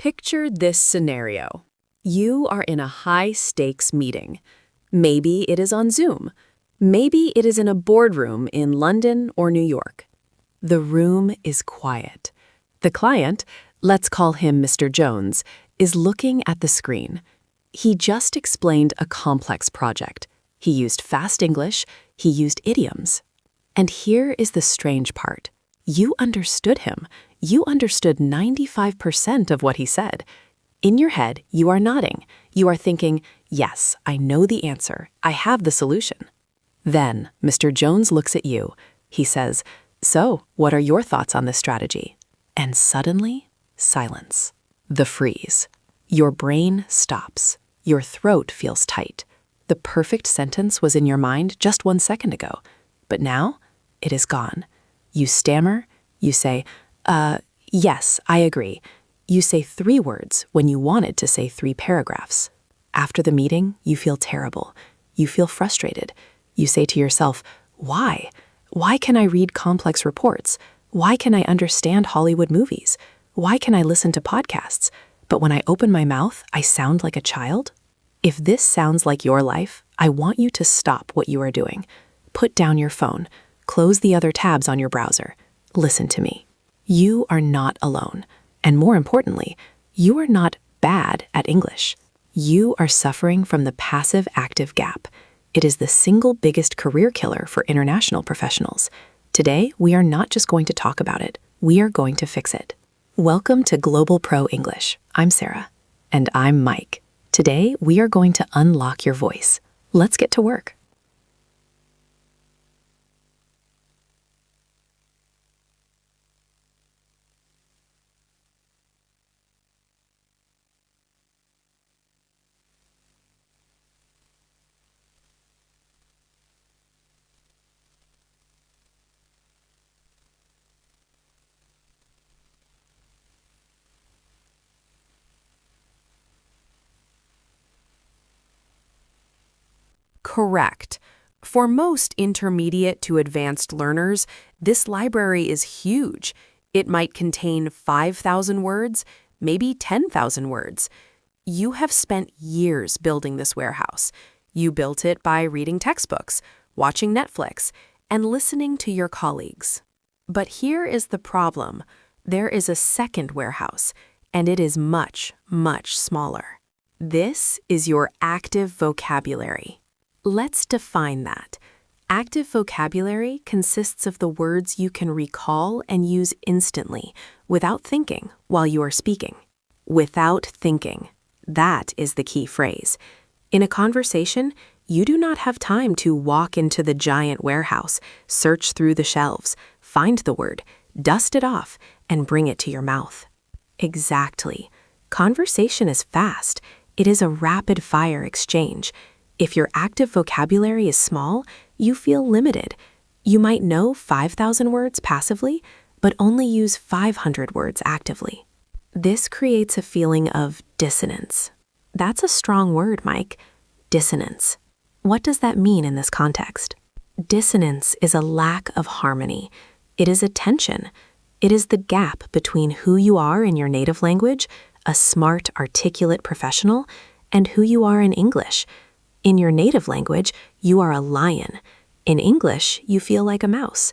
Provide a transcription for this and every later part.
Picture this scenario. You are in a high-stakes meeting. Maybe it is on Zoom. Maybe it is in a boardroom in London or New York. The room is quiet. The client, let's call him Mr. Jones, is looking at the screen. He just explained a complex project. He used fast English. He used idioms. And here is the strange part. You understood him. You understood 95% of what he said. In your head, you are nodding. You are thinking, yes, I know the answer. I have the solution. Then Mr. Jones looks at you. He says, so, what are your thoughts on this strategy? And suddenly, silence. The freeze. Your brain stops. Your throat feels tight. The perfect sentence was in your mind just 1 second ago. But now, it is gone. You stammer. You say, yes, I agree. You say 3 words when you wanted to say 3 paragraphs. After the meeting, you feel terrible. You feel frustrated. You say to yourself, why? Why can I read complex reports? Why can I understand Hollywood movies? Why can I listen to podcasts? But when I open my mouth, I sound like a child? If this sounds like your life, I want you to stop what you are doing. Put down your phone. Close the other tabs on your browser. Listen to me. You are not alone. And more importantly, you are not bad at English. You are suffering from the passive-active gap. It is the single biggest career killer for international professionals. Today, we are not just going to talk about it. We are going to fix it. Welcome to Global Pro English. I'm Sarah. And I'm Mike. Today, we are going to unlock your voice. Let's get to work. Correct. For most intermediate to advanced learners, this library is huge. It might contain 5,000 words, maybe 10,000 words. You have spent years building this warehouse. You built it by reading textbooks, watching Netflix, and listening to your colleagues. But here is the problem. There is a second warehouse, and it is much, much smaller. This is your active vocabulary. Let's define that. Active vocabulary consists of the words you can recall and use instantly, without thinking, while you are speaking. Without thinking. That is the key phrase. In a conversation, you do not have time to walk into the giant warehouse, search through the shelves, find the word, dust it off, and bring it to your mouth. Exactly. Conversation is fast. It is a rapid-fire exchange. If your active vocabulary is small, you feel limited. You might know 5,000 words passively, but only use 500 words actively. This creates a feeling of dissonance. That's a strong word, Mike. Dissonance. What does that mean in this context? Dissonance is a lack of harmony. It is a tension. It is the gap between who you are in your native language, a smart, articulate professional, and who you are in English. In your native language, you are a lion. In English, you feel like a mouse.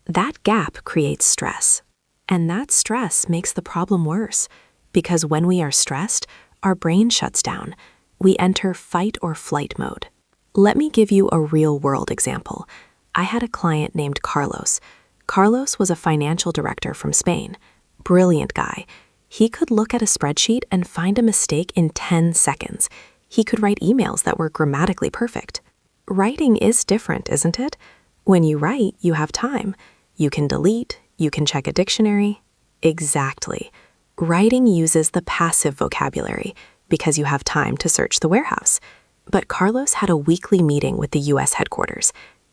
That gap creates stress. And that stress makes the problem worse, because when we are stressed, our brain shuts down. We enter fight or flight mode. Let me give you a real-world example. I had a client named Carlos. Carlos was a financial director from Spain. Brilliant guy. He could look at a spreadsheet and find a mistake in 10 seconds. He could write emails that were grammatically perfect. Writing is different, isn't it? When you write, you have time. You can delete, you can check a dictionary. Exactly. Writing uses the passive vocabulary because you have time to search the warehouse. But Carlos had a weekly meeting with the US headquarters.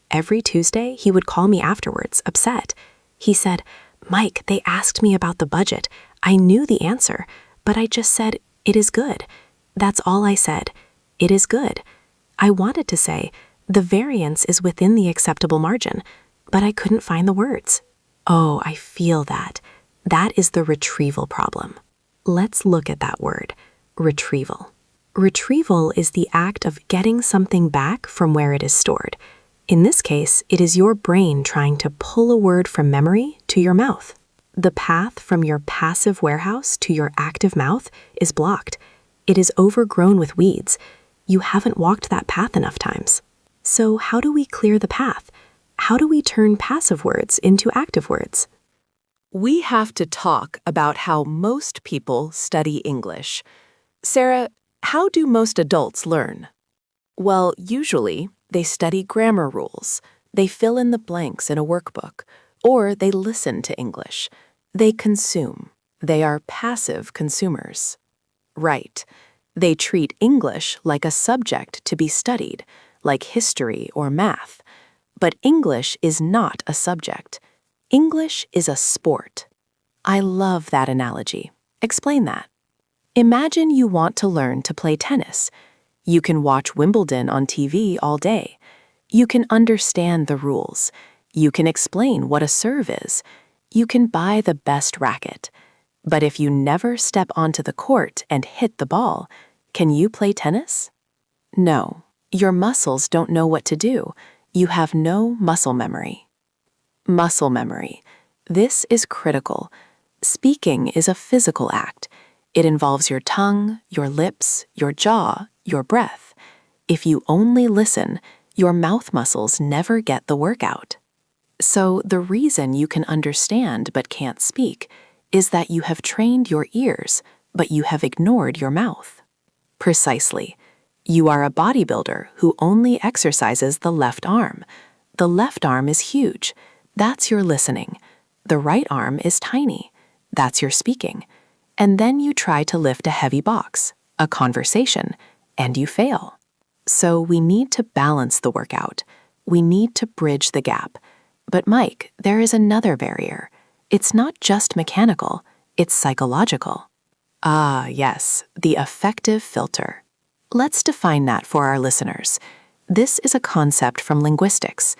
Every Tuesday, he would call me afterwards, upset. He said, Mike, they asked me about the budget. I knew the answer, but I just said, it is good. That's all I said. It is good. I wanted to say, the variance is within the acceptable margin, but I couldn't find the words. Oh, I feel that. That is the retrieval problem. Let's look at that word, retrieval. Retrieval is the act of getting something back from where it is stored. In this case, it is your brain trying to pull a word from memory to your mouth. The path from your passive warehouse to your active mouth is blocked. It is overgrown with weeds. You haven't walked that path enough times. So how do we clear the path? How do we turn passive words into active words? We have to talk about how most people study English. Sarah, how do most adults learn? Well, usually they study grammar rules. They fill in the blanks in a workbook, or they listen to English. They consume. They are passive consumers. Right. They treat English like a subject to be studied, like history or math. But English is not a subject. English is a sport. I love that analogy. Explain that. Imagine you want to learn to play tennis. You can watch Wimbledon on TV all day. You can understand the rules. You can explain what a serve is. You can buy the best racket. But if you never step onto the court and hit the ball, can you play tennis? No, your muscles don't know what to do. You have no muscle memory. Muscle memory. This is critical. Speaking is a physical act. It involves your tongue, your lips, your jaw, your breath. If you only listen, your mouth muscles never get the workout. So the reason you can understand but can't speak is that you have trained your ears, but you have ignored your mouth. Precisely. You are a bodybuilder who only exercises the left arm. The left arm is huge. That's your listening. The right arm is tiny. That's your speaking. And then you try to lift a heavy box, a conversation, and you fail. So we need to balance the workout. We need to bridge the gap. But Mike, there is another barrier. It's not just mechanical, it's psychological. Ah, yes, the affective filter. Let's define that for our listeners. This is a concept from linguistics.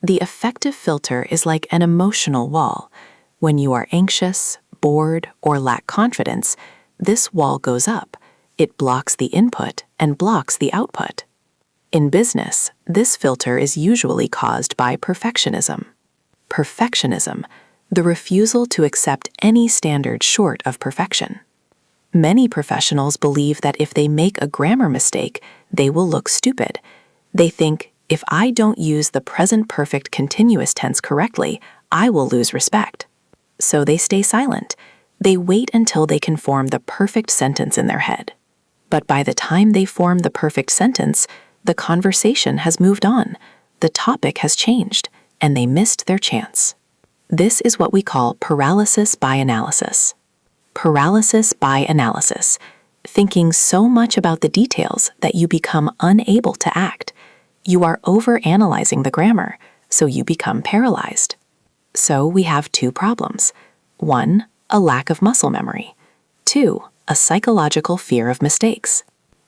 The affective filter is like an emotional wall. When you are anxious, bored, or lack confidence, this wall goes up. It blocks the input and blocks the output. In business, this filter is usually caused by perfectionism. Perfectionism, the refusal to accept any standard short of perfection. Many professionals believe that if they make a grammar mistake, they will look stupid. They think, if I don't use the present perfect continuous tense correctly, I will lose respect. So they stay silent. They wait until they can form the perfect sentence in their head. But by the time they form the perfect sentence, the conversation has moved on, the topic has changed, and they missed their chance. This is what we call paralysis by analysis. Paralysis by analysis, thinking so much about the details that you become unable to act. You are overanalyzing the grammar, so you become paralyzed. So we have two problems. 1, a lack of muscle memory. 2, a psychological fear of mistakes.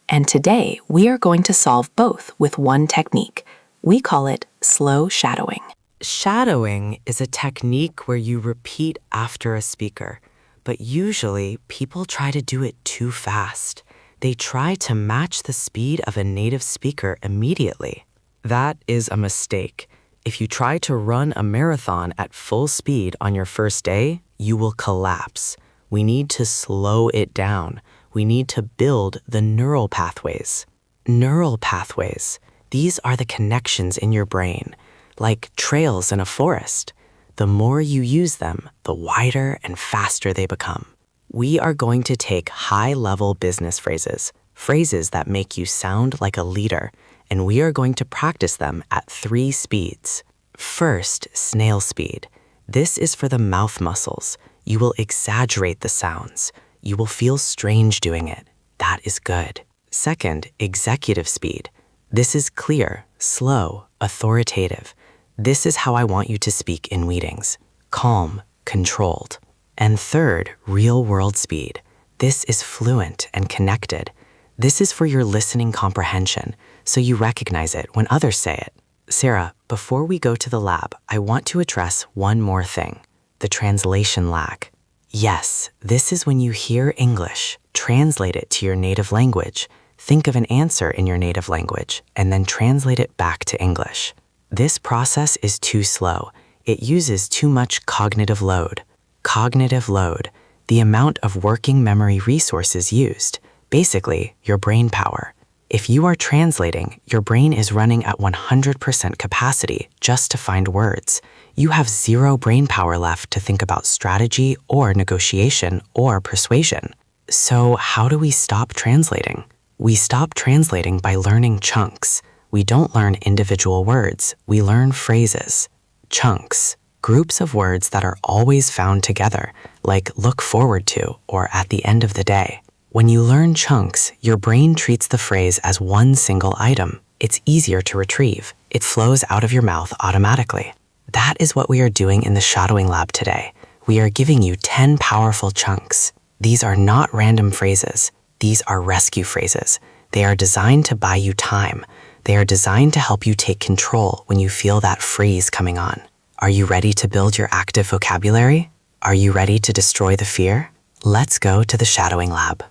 And today, we are going to solve both with one technique. We call it slow shadowing. Shadowing is a technique where you repeat after a speaker, but usually people try to do it too fast. They try to match the speed of a native speaker immediately. That is a mistake. If you try to run a marathon at full speed on your first day, you will collapse. We need to slow it down. We need to build the neural pathways. Neural pathways, these are the connections in your brain, like trails in a forest. The more you use them, the wider and faster they become. We are going to take high-level business phrases, phrases that make you sound like a leader, and we are going to practice them at 3 speeds. First, snail speed. This is for the mouth muscles. You will exaggerate the sounds. You will feel strange doing it. That is good. Second, executive speed. This is clear, slow, authoritative. This is how I want you to speak in meetings. Calm, controlled. And third, real-world speed. This is fluent and connected. This is for your listening comprehension, so you recognize it when others say it. Sarah, before we go to the lab, I want to address one more thing, the translation lag. Yes, this is when you hear English, translate it to your native language, think of an answer in your native language, and then translate it back to English. This process is too slow. It uses too much cognitive load. Cognitive load, the amount of working memory resources used, basically your brain power. If you are translating, your brain is running at 100% capacity just to find words. You have zero brain power left to think about strategy or negotiation or persuasion. So how do we stop translating? We stop translating by learning chunks. We don't learn individual words, we learn phrases. Chunks, groups of words that are always found together, like look forward to or at the end of the day. When you learn chunks, your brain treats the phrase as one single item. It's easier to retrieve. It flows out of your mouth automatically. That is what we are doing in the shadowing lab today. We are giving you 10 powerful chunks. These are not random phrases. These are rescue phrases. They are designed to buy you time. They are designed to help you take control when you feel that freeze coming on. Are you ready to build your active vocabulary? Are you ready to destroy the fear? Let's go to the shadowing lab.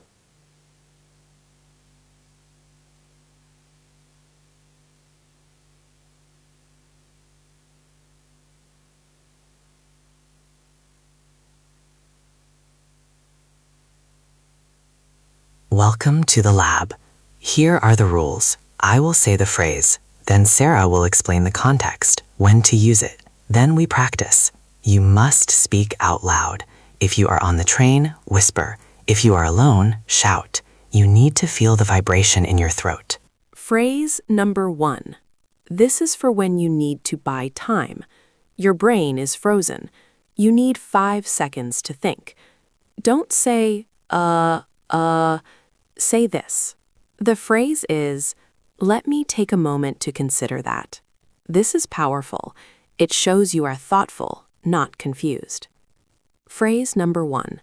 Welcome to the lab. Here are the rules. I will say the phrase, then Sarah will explain the context, when to use it. Then we practice. You must speak out loud. If you are on the train, whisper. If you are alone, shout. You need to feel the vibration in your throat. Phrase number 1. This is for when you need to buy time. Your brain is frozen. You need 5 seconds to think. Don't say, say this. The phrase is, let me take a moment to consider that. This is powerful. It shows you are thoughtful, not confused. Phrase number 1.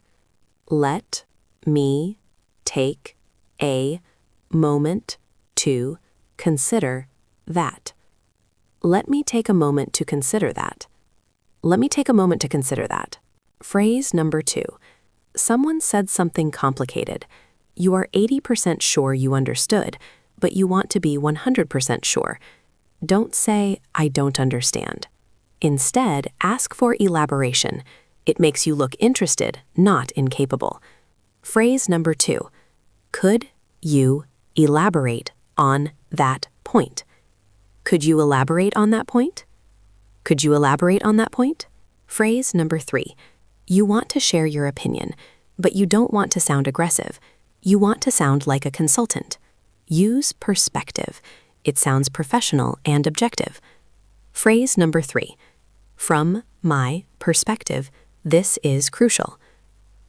Let me take a moment to consider that. Let me take a moment to consider that. Let me take a moment to consider that. Phrase number 2. Someone said something complicated. You are 80% sure you understood, but you want to be 100% sure. Don't say, I don't understand. Instead, ask for elaboration. It makes you look interested, not incapable. Phrase number 2. Could you elaborate on that point? Could you elaborate on that point? Could you elaborate on that point? Phrase number 3. You want to share your opinion, but you don't want to sound aggressive. You want to sound like a consultant. Use perspective. It sounds professional and objective. Phrase number 3. From my perspective, this is crucial.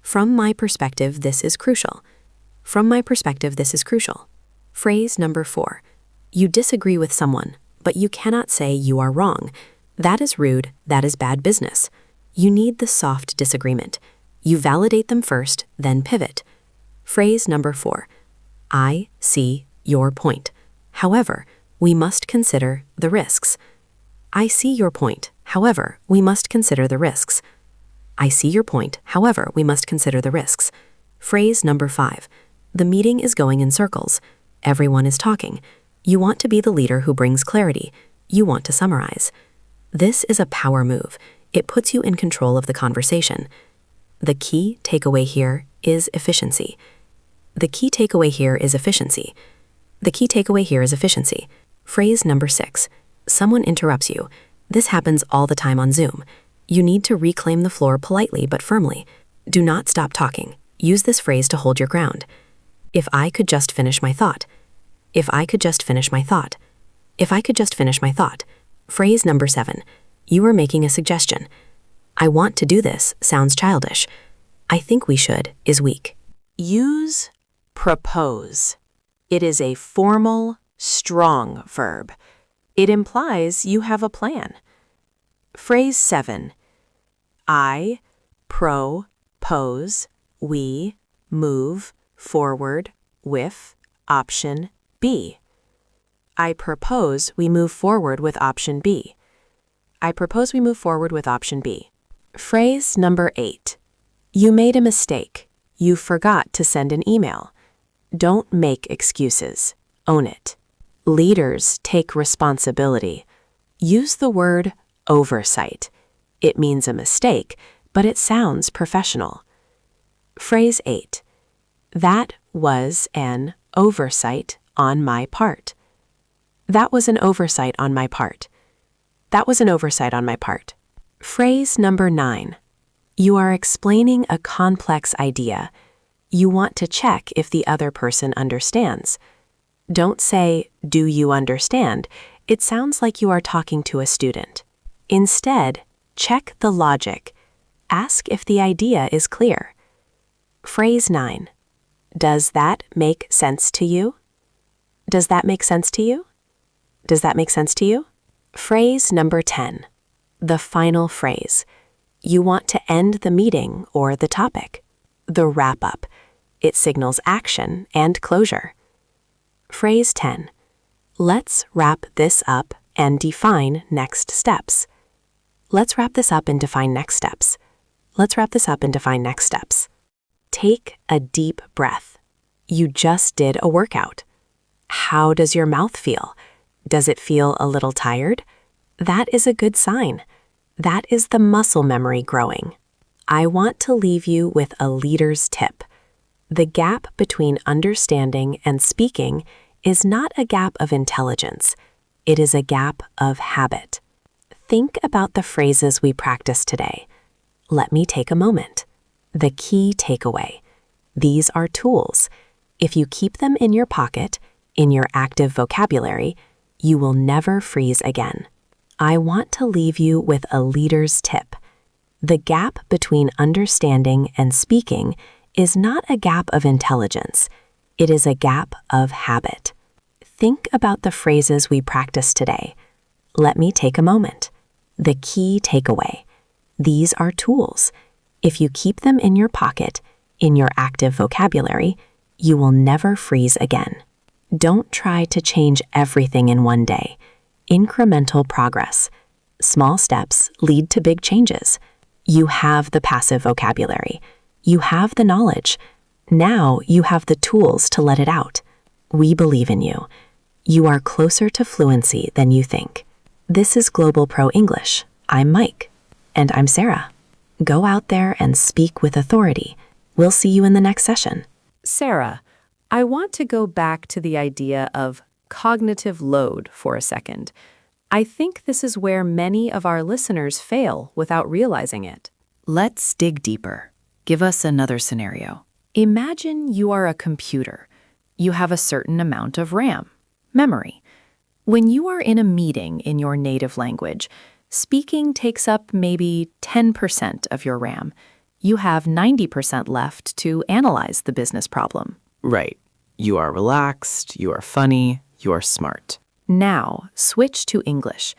From my perspective, this is crucial. From my perspective, this is crucial. Phrase number 4. You disagree with someone, but you cannot say you are wrong. That is rude. That is bad business. You need the soft disagreement. You validate them first, then pivot. Phrase number 4. I see your point. However, we must consider the risks. I see your point. However, we must consider the risks. I see your point. However, we must consider the risks. Phrase number 5. The meeting is going in circles. Everyone is talking. You want to be the leader who brings clarity. You want to summarize. This is a power move. It puts you in control of the conversation. The key takeaway here is efficiency. The key takeaway here is efficiency. The key takeaway here is efficiency. Phrase number 6. Someone interrupts you. This happens all the time on Zoom. You need to reclaim the floor politely but firmly. Do not stop talking. Use this phrase to hold your ground. If I could just finish my thought. If I could just finish my thought. If I could just finish my thought. Phrase number 7. You are making a suggestion. I want to do this sounds childish. I think we should is weak. Use propose. It is a formal, strong verb. It implies you have a plan. Phrase 7. I propose we move forward with option B. I propose we move forward with option B. I propose we move forward with option B. Phrase number 8. You made a mistake. You forgot to send an email. Don't make excuses. Own it. Leaders take responsibility. Use the word oversight. It means a mistake, but it sounds professional. Phrase 8. That was an oversight on my part. That was an oversight on my part. That was an oversight on my part. Phrase number 9. You are explaining a complex idea. You want to check if the other person understands. Don't say, "Do you understand?" It sounds like you are talking to a student. Instead, check the logic. Ask if the idea is clear. Phrase 9. Does that make sense to you? Does that make sense to you? Does that make sense to you? Phrase number 10. The final phrase. You want to end the meeting or the topic. The wrap-up. It signals action and closure. Phrase 10. Let's wrap this up and define next steps. Let's wrap this up and define next steps. Let's wrap this up and define next steps. Take a deep breath. You just did a workout. How does your mouth feel? Does it feel a little tired? That is a good sign. That is the muscle memory growing. I want to leave you with a leader's tip. The gap between understanding and speaking is not a gap of intelligence. It is a gap of habit. Think about the phrases we practiced today. Let me take a moment. The key takeaway. These are tools. If you keep them in your pocket, in your active vocabulary, you will never freeze again. I want to leave you with a leader's tip. The gap between understanding and speaking is not a gap of intelligence. It is a gap of habit. Think about the phrases we practiced today. Let me take a moment. The key takeaway. These are tools. If you keep them in your pocket, in your active vocabulary, you will never freeze again. Don't try to change everything in one day. Incremental progress. Small steps lead to big changes. You have the passive vocabulary. You have the knowledge. Now you have the tools to let it out. We believe in you. You are closer to fluency than you think. This is Global Pro English. I'm Mike. And I'm Sarah. Go out there and speak with authority. We'll see you in the next session. Sarah, I want to go back to the idea of cognitive load for a second. I think this is where many of our listeners fail without realizing it. Let's dig deeper. Give us another scenario. Imagine you are a computer. You have a certain amount of RAM, memory. When you are in a meeting in your native language, speaking takes up maybe 10% of your RAM. You have 90% left to analyze the business problem. Right. You are relaxed, you are funny, you are smart. Now, switch to English.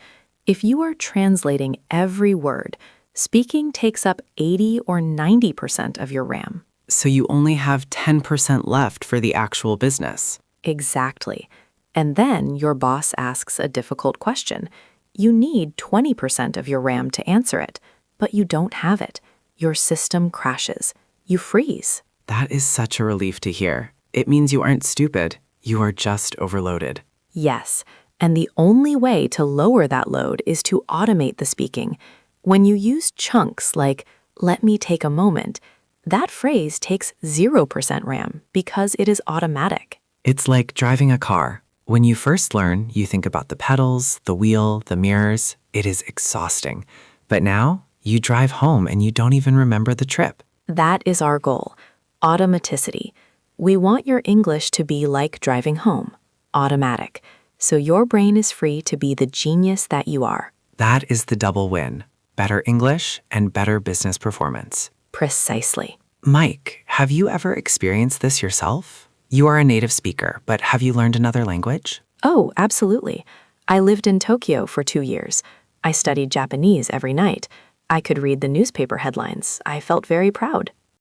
If you are translating every word, speaking takes up 80 or 90% of your RAM. So you only have 10% left for the actual business. Exactly. And then your boss asks a difficult question. You need 20% of your RAM to answer it, but you don't have it. Your system crashes. You freeze. That is such a relief to hear. It means you aren't stupid. You are just overloaded. Yes, and the only way to lower that load is to automate the speaking. When you use chunks like, "let me take a moment," that phrase takes 0% RAM because it is automatic. It's like driving a car. When you first learn, you think about the pedals, the wheel, the mirrors. It is exhausting. But now, you drive home and you don't even remember the trip. That is our goal, automaticity. We want your English to be like driving home, automatic, so your brain is free to be the genius that you are. That is the double win. Better English and better business performance. Precisely. Mike, have you ever experienced this yourself? You are a native speaker, but have you learned another language? Oh, absolutely. I lived in Tokyo for 2 years. I studied Japanese every night. I could read the newspaper headlines. I felt very proud.